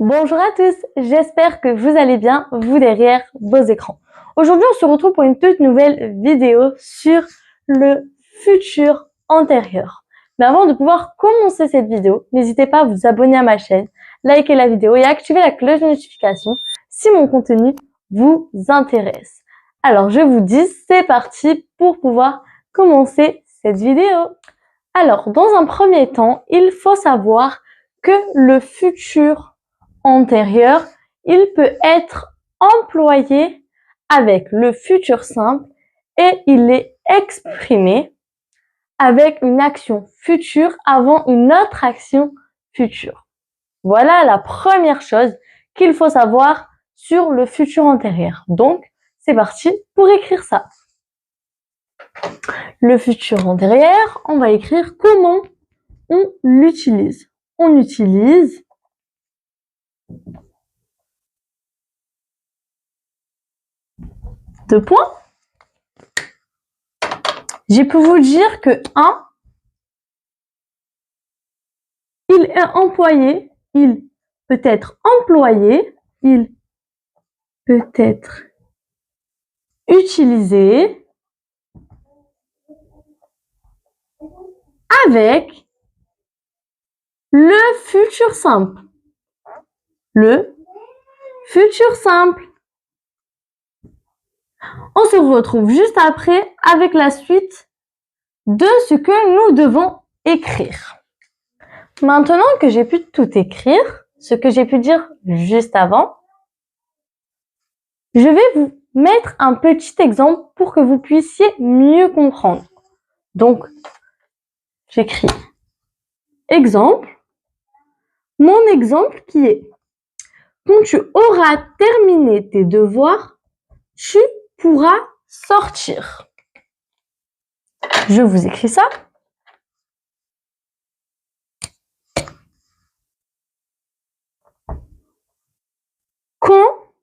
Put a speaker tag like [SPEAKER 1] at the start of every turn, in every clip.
[SPEAKER 1] Bonjour à tous, j'espère que vous allez bien, vous derrière vos écrans. Aujourd'hui, on se retrouve pour une toute nouvelle vidéo sur le futur antérieur. Mais avant de pouvoir commencer cette vidéo, n'hésitez pas à vous abonner à ma chaîne, liker la vidéo et activer la cloche de notification si mon contenu vous intéresse. Alors, je vous dis, c'est parti pour pouvoir commencer cette vidéo. Alors, dans un premier temps, il faut savoir que le futur antérieur, il peut être employé avec le futur simple et il est exprimé avec une action future avant une autre action future. Voilà la première chose qu'il faut savoir sur le futur antérieur. Donc, c'est parti pour écrire ça. Le futur antérieur, on va écrire comment on l'utilise. On utilise deux points. J'ai pu vous dire que 1, il est employé, il peut être employé, il peut être utilisé avec le futur simple. Le futur simple. On se retrouve juste après avec la suite de ce que nous devons écrire. Maintenant que j'ai pu tout écrire, ce que j'ai pu dire juste avant, je vais vous mettre un petit exemple pour que vous puissiez mieux comprendre. Donc, j'écris exemple. Mon exemple qui est quand tu auras terminé tes devoirs, tu pourras sortir. Je vous écris ça. Quand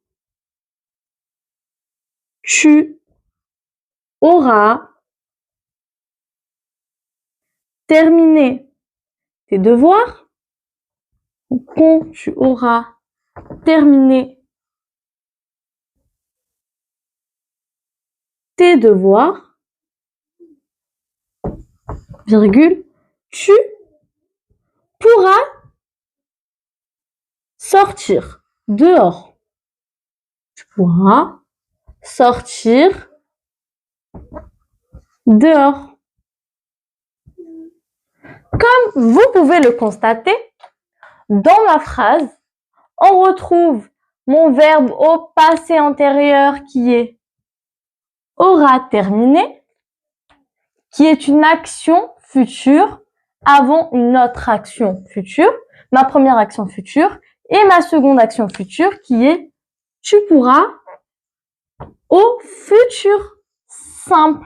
[SPEAKER 1] tu auras terminé tes devoirs, quand tu auras terminé tes devoirs, virgule, tu pourras sortir dehors. Tu pourras sortir dehors. Comme vous pouvez le constater, dans ma phrase, on retrouve mon verbe au passé antérieur qui est aura terminé, qui est une action future avant une autre action future, ma première action future et ma seconde action future qui est tu pourras au futur simple.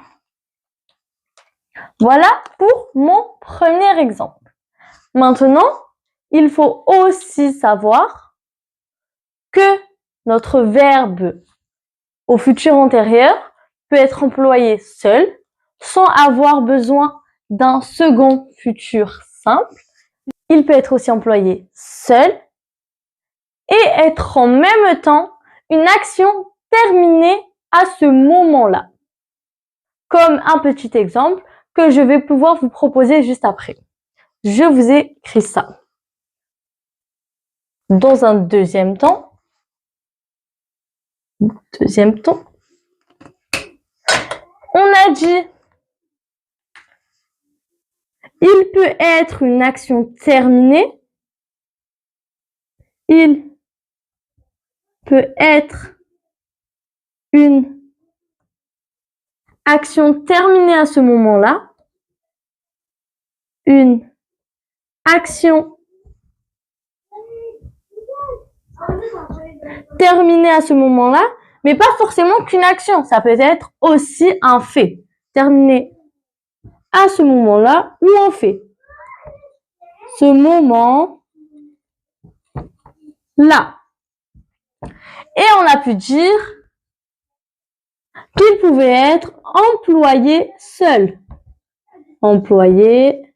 [SPEAKER 1] Voilà pour mon premier exemple. Maintenant, il faut aussi savoir que notre verbe au futur antérieur peut être employé seul, sans avoir besoin d'un second futur simple. Il peut être aussi employé seul et être en même temps une action terminée à ce moment-là. Comme un petit exemple que je vais pouvoir vous proposer juste après. Je vous ai écrit ça. Dans un deuxième temps, on a dit il peut être une action terminée. Il peut être une action terminée à ce moment-là. Une action terminée à ce moment-là, mais pas forcément qu'une action. Ça peut être aussi un fait. Terminé à ce moment-là ou un fait. Ce moment-là. Et on a pu dire qu'il pouvait être employé seul. Employé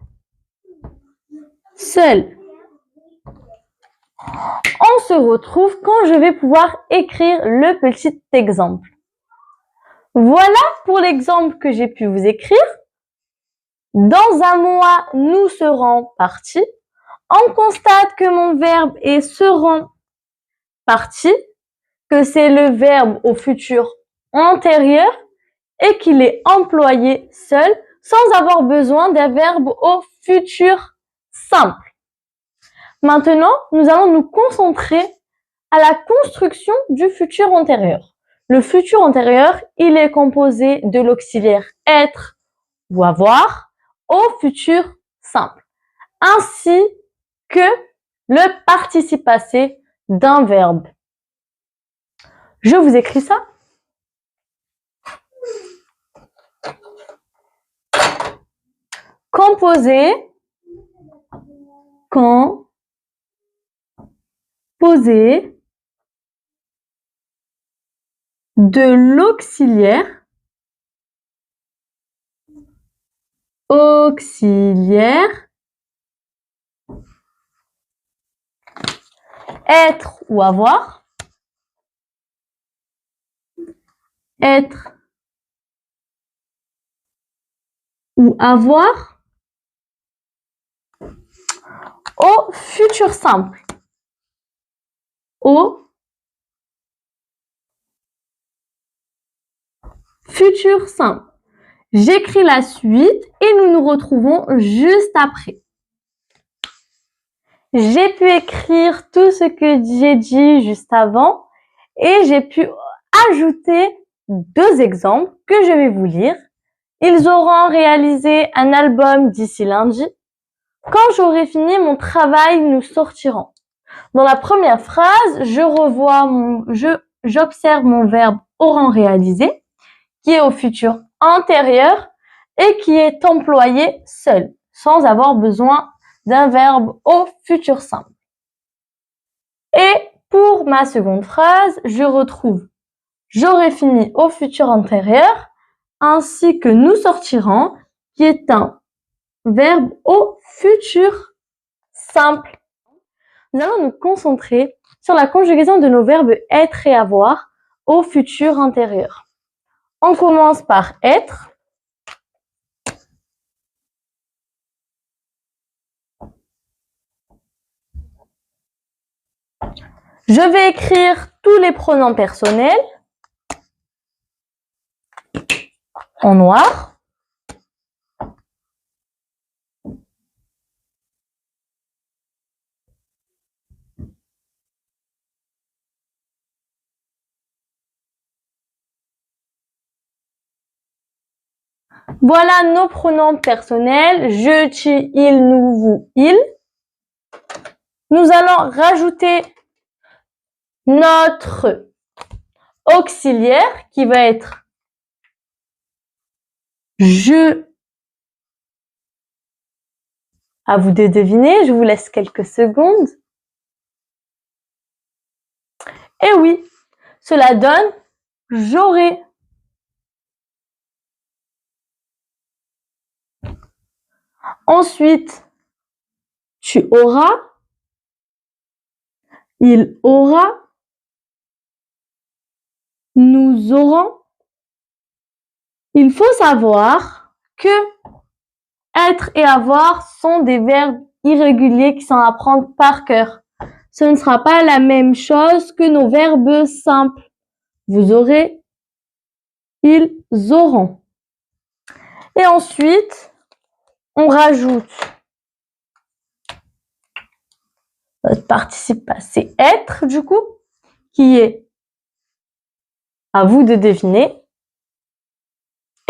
[SPEAKER 1] seul. On se retrouve quand je vais pouvoir écrire le petit exemple. Voilà pour l'exemple que j'ai pu vous écrire. Dans un mois, nous serons partis. On constate que mon verbe est seront partis, que c'est le verbe au futur antérieur et qu'il est employé seul sans avoir besoin d'un verbe au futur simple. Maintenant, nous allons nous concentrer à la construction du futur antérieur. Le futur antérieur, il est composé de l'auxiliaire être ou avoir au futur simple, ainsi que le participe passé d'un verbe. Je vous écris ça. Composé, de l'auxiliaire, être ou avoir, être ou avoir, au futur simple, au futur simple. J'écris la suite et nous nous retrouvons juste après. J'ai pu écrire tout ce que j'ai dit juste avant et j'ai pu ajouter 2 exemples que je vais vous lire. Ils auront réalisé un album d'ici lundi. Quand j'aurai fini mon travail, nous sortirons. Dans la première phrase, j'observe mon verbe auront réalisé, qui est au futur antérieur et qui est employé seul, sans avoir besoin d'un verbe au futur simple. Et pour ma seconde phrase, je retrouve j'aurai fini au futur antérieur, ainsi que nous sortirons, qui est un verbe au futur simple. Nous allons nous concentrer sur la conjugaison de nos verbes être et avoir au futur antérieur. On commence par être. Je vais écrire tous les pronoms personnels en noir. Voilà nos pronoms personnels, je, tu, il, nous, vous, il. Nous allons rajouter notre auxiliaire qui va être je. À vous de deviner, je vous laisse quelques secondes. Et oui, cela donne j'aurai. Ensuite, tu auras, il aura, nous aurons. Il faut savoir que être et avoir sont des verbes irréguliers qui sont à apprendre par cœur. Ce ne sera pas la même chose que nos verbes simples. Vous aurez, ils auront. Et ensuite, on rajoute notre participe passé être, du coup, qui est à vous de deviner.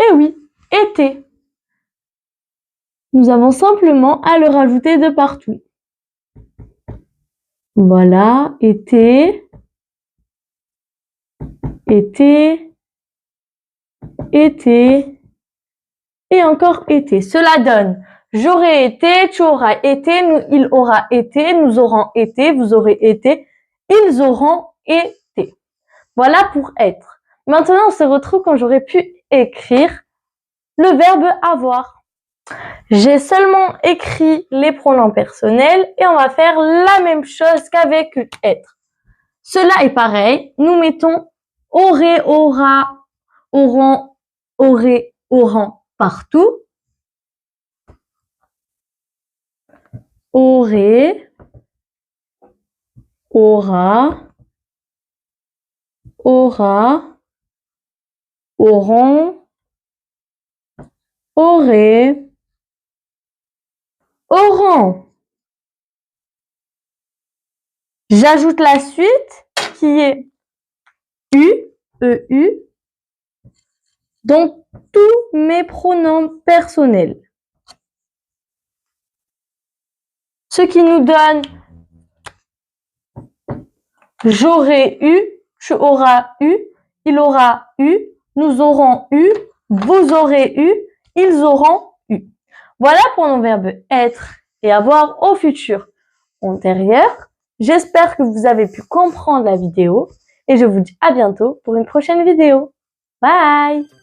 [SPEAKER 1] Et oui, été. Nous avons simplement à le rajouter de partout. Voilà, été, été, été, et encore été. Cela donne j'aurai été, tu auras été, il aura été, nous aurons été, vous aurez été, ils auront été. Voilà pour être. Maintenant, on se retrouve quand j'aurai pu écrire le verbe avoir. J'ai seulement écrit les pronoms personnels et on va faire la même chose qu'avec être. Cela est pareil. Nous mettons aurait, aura, auront, aurait, auront partout. Aurait, aura, aura, auront, aurait, auront. J'ajoute la suite qui est U, EU, dans tous mes pronoms personnels. Ce qui nous donne j'aurais eu, tu auras eu, il aura eu, nous aurons eu, vous aurez eu, ils auront eu. Voilà pour nos verbes être et avoir au futur antérieur. J'espère que vous avez pu comprendre la vidéo et je vous dis à bientôt pour une prochaine vidéo. Bye!